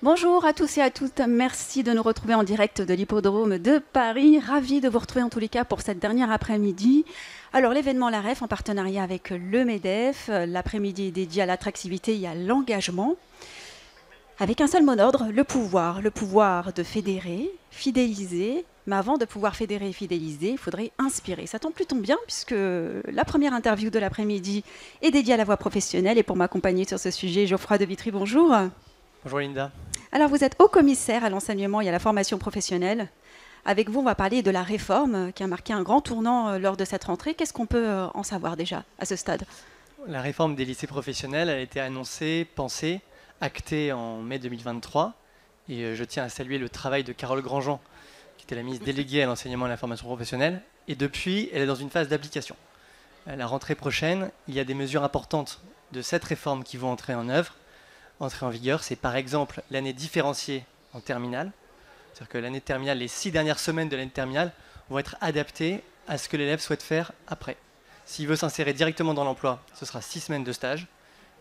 Bonjour à tous et à toutes, merci de nous retrouver en direct de l'hippodrome de Paris. Ravi de vous retrouver en tous les cas pour cette dernière après-midi. Alors l'événement LAREF en partenariat avec le MEDEF, l'après-midi est dédié à l'attractivité et à l'engagement. Avec un seul mot d'ordre, le pouvoir de fédérer, fidéliser. Mais avant de pouvoir fédérer et fidéliser, il faudrait inspirer. Ça tombe plutôt bien puisque la première interview de l'après-midi est dédiée à la voie professionnelle. Et pour m'accompagner sur ce sujet, Geoffroy de Vitry, bonjour. Bonjour Linda. Alors vous êtes haut commissaire à l'enseignement et à la formation professionnelle. Avec vous, on va parler de la réforme qui a marqué un grand tournant lors de cette rentrée. Qu'est-ce qu'on peut en savoir déjà à ce stade ? La réforme des lycées professionnels a été annoncée, pensée, actée en mai 2023. Et je tiens à saluer le travail de Carole Grandjean, qui était la ministre déléguée à l'enseignement et à la formation professionnelle. Et depuis, elle est dans une phase d'application. À la rentrée prochaine, il y a des mesures importantes de cette réforme qui vont entrer en œuvre. Entrer en vigueur, c'est par exemple l'année différenciée en terminale. C'est-à-dire que l'année terminale, les 6 dernières semaines de l'année terminale vont être adaptées à ce que l'élève souhaite faire après. S'il veut s'insérer directement dans l'emploi, ce sera 6 semaines de stage.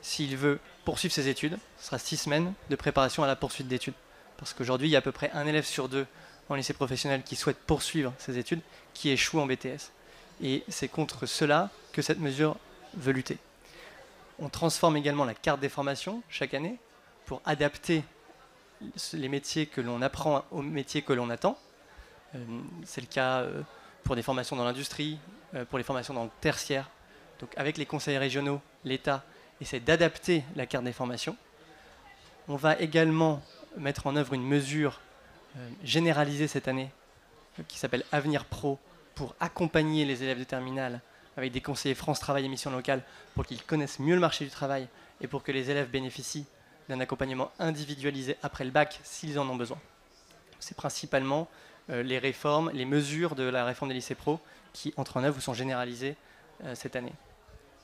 S'il veut poursuivre ses études, ce sera 6 semaines de préparation à la poursuite d'études. Parce qu'aujourd'hui, il y a à peu près un élève sur 2 en lycée professionnel qui souhaite poursuivre ses études, qui échoue en BTS. Et c'est contre cela que cette mesure veut lutter. On transforme également la carte des formations chaque année pour adapter les métiers que l'on apprend aux métiers que l'on attend. C'est le cas pour des formations dans l'industrie, pour les formations dans le tertiaire. Donc avec les conseils régionaux, l'État essaie d'adapter la carte des formations. On va également mettre en œuvre une mesure généralisée cette année qui s'appelle Avenir Pro pour accompagner les élèves de terminale avec des conseillers France Travail et Mission Locale pour qu'ils connaissent mieux le marché du travail et pour que les élèves bénéficient d'un accompagnement individualisé après le bac s'ils en ont besoin. C'est principalement les réformes, les mesures de la réforme des lycées pro qui entrent en œuvre ou sont généralisées cette année.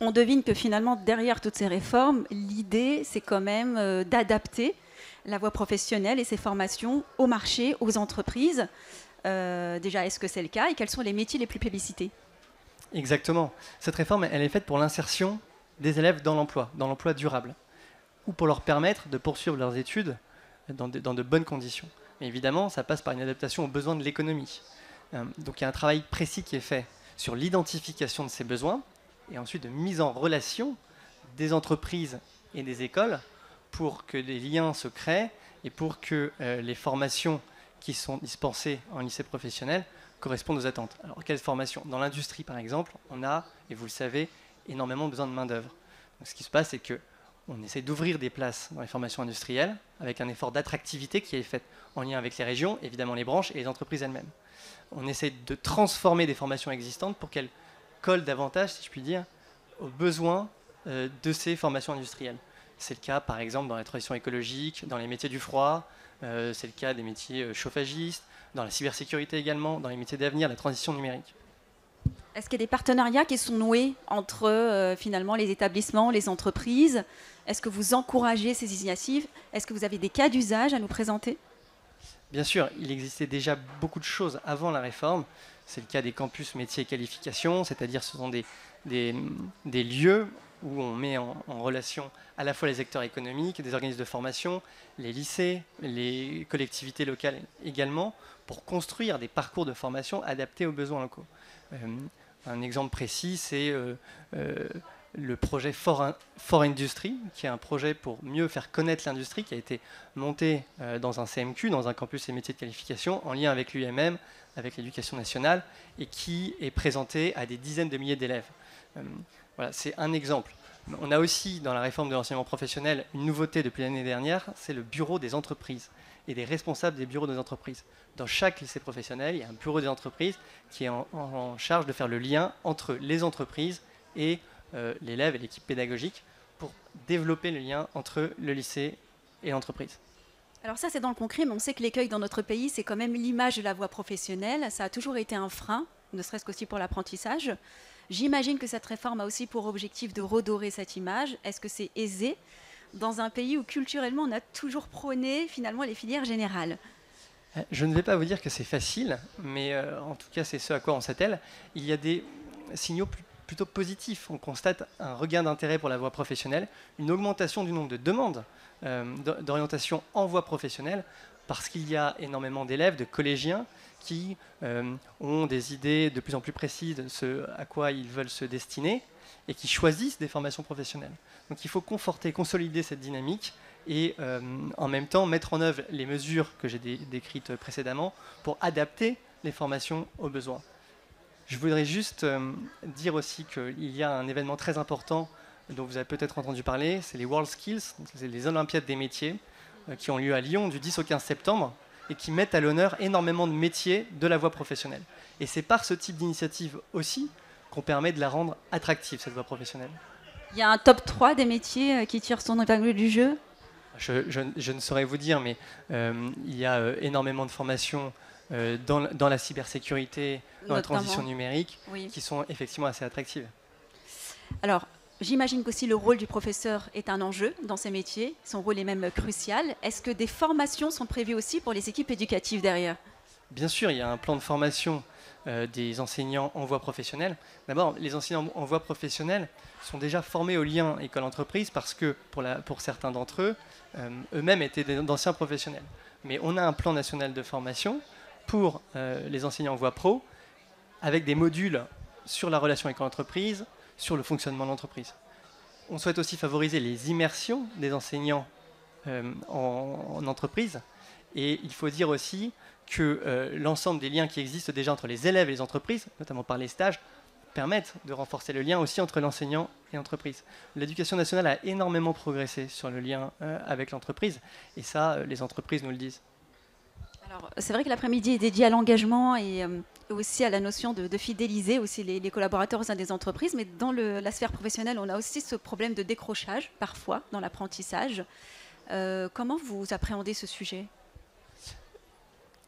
On devine que finalement, derrière toutes ces réformes, l'idée, c'est quand même d'adapter la voie professionnelle et ses formations au marché, aux entreprises. Déjà, est-ce que c'est le cas et quels sont les métiers les plus plébiscités ? Exactement. Cette réforme, elle est faite pour l'insertion des élèves dans l'emploi durable, ou pour leur permettre de poursuivre leurs études dans de bonnes conditions. Mais évidemment, ça passe par une adaptation aux besoins de l'économie. Donc il y a un travail précis qui est fait sur l'identification de ces besoins et ensuite de mise en relation des entreprises et des écoles pour que des liens se créent et pour que les formations qui sont dispensées en lycée professionnel correspondent aux attentes. Alors, quelles formations ? Dans l'industrie, par exemple, on a, et vous le savez, énormément besoin de main-d'œuvre. Ce qui se passe, c'est qu'on essaie d'ouvrir des places dans les formations industrielles avec un effort d'attractivité qui est fait en lien avec les régions, évidemment les branches et les entreprises elles-mêmes. On essaie de transformer des formations existantes pour qu'elles collent davantage, si je puis dire, aux besoins de ces formations industrielles. C'est le cas, par exemple, dans la transition écologique, dans les métiers du froid, c'est le cas des métiers chauffagistes, dans la cybersécurité également, dans les métiers d'avenir, la transition numérique. Est-ce qu'il y a des partenariats qui sont noués entre finalement les établissements, les entreprises ? Est-ce que vous encouragez ces initiatives ? Est-ce que vous avez des cas d'usage à nous présenter ? Bien sûr, il existait déjà beaucoup de choses avant la réforme. C'est le cas des campus métiers et qualifications, c'est-à-dire ce sont des lieux où on met en relation à la fois les acteurs économiques, des organismes de formation, les lycées, les collectivités locales également, pour construire des parcours de formation adaptés aux besoins locaux. Un exemple précis, c'est le projet For Industry, qui est un projet pour mieux faire connaître l'industrie, qui a été monté dans un CMQ, dans un campus et métiers de qualification, en lien avec l'UMM, avec l'éducation nationale, et qui est présenté à des dizaines de milliers d'élèves. Voilà, c'est un exemple. On a aussi, dans la réforme de l'enseignement professionnel, une nouveauté depuis l'année dernière, c'est le bureau des entreprises et des responsables des bureaux des entreprises. Dans chaque lycée professionnel, il y a un bureau des entreprises qui est en charge de faire le lien entre les entreprises et l'élève et l'équipe pédagogique pour développer le lien entre le lycée et l'entreprise. Alors ça, c'est dans le concret, mais on sait que l'écueil dans notre pays, c'est quand même l'image de la voie professionnelle. Ça a toujours été un frein, ne serait-ce qu'aussi pour l'apprentissage. J'imagine que cette réforme a aussi pour objectif de redorer cette image. Est-ce que c'est aisé dans un pays où culturellement on a toujours prôné finalement les filières générales ? Je ne vais pas vous dire que c'est facile, mais en tout cas c'est ce à quoi on s'attelle. Il y a des signaux plutôt positif. On constate un regain d'intérêt pour la voie professionnelle, une augmentation du nombre de demandes d'orientation en voie professionnelle, parce qu'il y a énormément d'élèves, de collégiens, qui ont des idées de plus en plus précises de ce à quoi ils veulent se destiner et qui choisissent des formations professionnelles. Donc il faut conforter, consolider cette dynamique et en même temps mettre en œuvre les mesures que j'ai décrites précédemment pour adapter les formations aux besoins. Je voudrais juste dire aussi qu'il y a un événement très important dont vous avez peut-être entendu parler, c'est les World Skills, c'est les Olympiades des métiers qui ont lieu à Lyon du 10 au 15 septembre et qui mettent à l'honneur énormément de métiers de la voie professionnelle. Et c'est par ce type d'initiative aussi qu'on permet de la rendre attractive, cette voie professionnelle. Il y a un top 3 des métiers qui tirent son épingle du jeu? Je ne saurais vous dire, mais il y a énormément de formations dans la cybersécurité, dans la transition numérique, oui, qui sont effectivement assez attractives. Alors, j'imagine qu'aussi le rôle du professeur est un enjeu dans ces métiers. Son rôle est même crucial. Est-ce que des formations sont prévues aussi pour les équipes éducatives derrière? Bien sûr, il y a un plan de formation des enseignants en voie professionnelle. D'abord, les enseignants en voie professionnelle sont déjà formés au lien école-entreprise parce que pour certains d'entre eux, eux-mêmes étaient d'anciens professionnels. Mais on a un plan national de formation pour les enseignants en voie pro avec des modules sur la relation école-entreprise, sur le fonctionnement de l'entreprise. On souhaite aussi favoriser les immersions des enseignants en entreprise. Et il faut dire aussi que l'ensemble des liens qui existent déjà entre les élèves et les entreprises, notamment par les stages, permettent de renforcer le lien aussi entre l'enseignant et l'entreprise. L'éducation nationale a énormément progressé sur le lien avec l'entreprise, et ça, les entreprises nous le disent. Alors, c'est vrai que l'après-midi est dédié à l'engagement et aussi à la notion de fidéliser aussi les collaborateurs au sein des entreprises, mais dans la sphère professionnelle, on a aussi ce problème de décrochage, parfois, dans l'apprentissage. Comment vous appréhendez ce sujet ?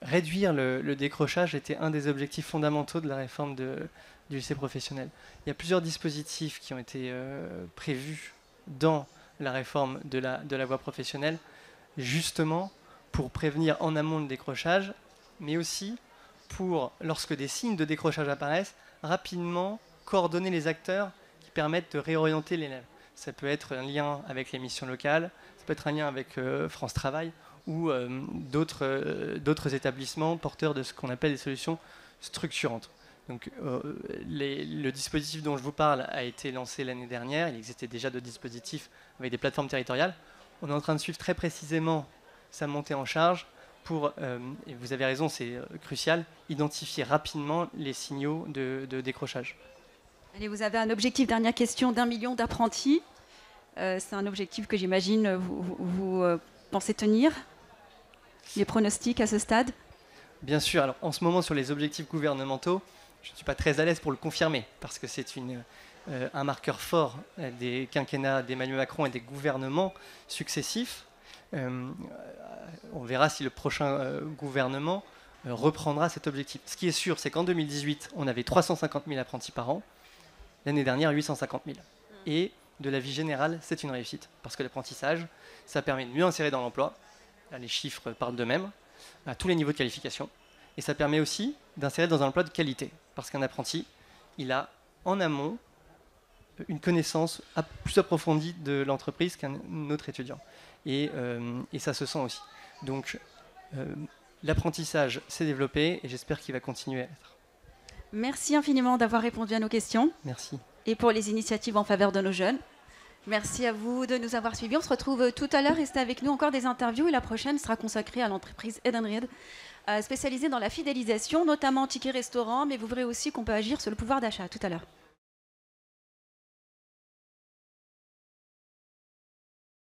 Réduire le décrochage était un des objectifs fondamentaux de la réforme du lycée professionnel. Il y a plusieurs dispositifs qui ont été prévus dans la réforme de la voie professionnelle, justement pour prévenir en amont le décrochage, mais aussi pour, lorsque des signes de décrochage apparaissent, rapidement coordonner les acteurs qui permettent de réorienter l'élève. Ça peut être un lien avec les missions locales, ça peut être un lien avec France Travail, ou d'autres établissements porteurs de ce qu'on appelle des solutions structurantes. Donc, le dispositif dont je vous parle a été lancé l'année dernière. Il existait déjà d'autres dispositifs avec des plateformes territoriales. On est en train de suivre très précisément sa montée en charge pour, et vous avez raison, c'est crucial, identifier rapidement les signaux de décrochage. Allez, vous avez un objectif, dernière question, d'1 million d'apprentis. C'est un objectif que j'imagine vous pensez tenir? Les pronostics à ce stade? Bien sûr. Alors, en ce moment, sur les objectifs gouvernementaux, je ne suis pas très à l'aise pour le confirmer, parce que c'est un marqueur fort des quinquennats d'Emmanuel Macron et des gouvernements successifs. On verra si le prochain gouvernement reprendra cet objectif. Ce qui est sûr, c'est qu'en 2018, on avait 350 000 apprentis par an. L'année dernière, 850 000. Et de la vie générale, c'est une réussite, parce que l'apprentissage, ça permet de mieux insérer dans l'emploi. Là, les chiffres parlent d'eux-mêmes, à tous les niveaux de qualification. Et ça permet aussi d'insérer dans un emploi de qualité. Parce qu'un apprenti, il a en amont une connaissance plus approfondie de l'entreprise qu'un autre étudiant. Et ça se sent aussi. Donc, l'apprentissage s'est développé et j'espère qu'il va continuer à l'être. Merci infiniment d'avoir répondu à nos questions. Merci. Et pour les initiatives en faveur de nos jeunes. Merci à vous de nous avoir suivis. On se retrouve tout à l'heure. Restez avec nous, encore des interviews. Et la prochaine sera consacrée à l'entreprise Edenred, spécialisée dans la fidélisation, notamment tickets restaurants. Mais vous verrez aussi qu'on peut agir sur le pouvoir d'achat. Tout à l'heure.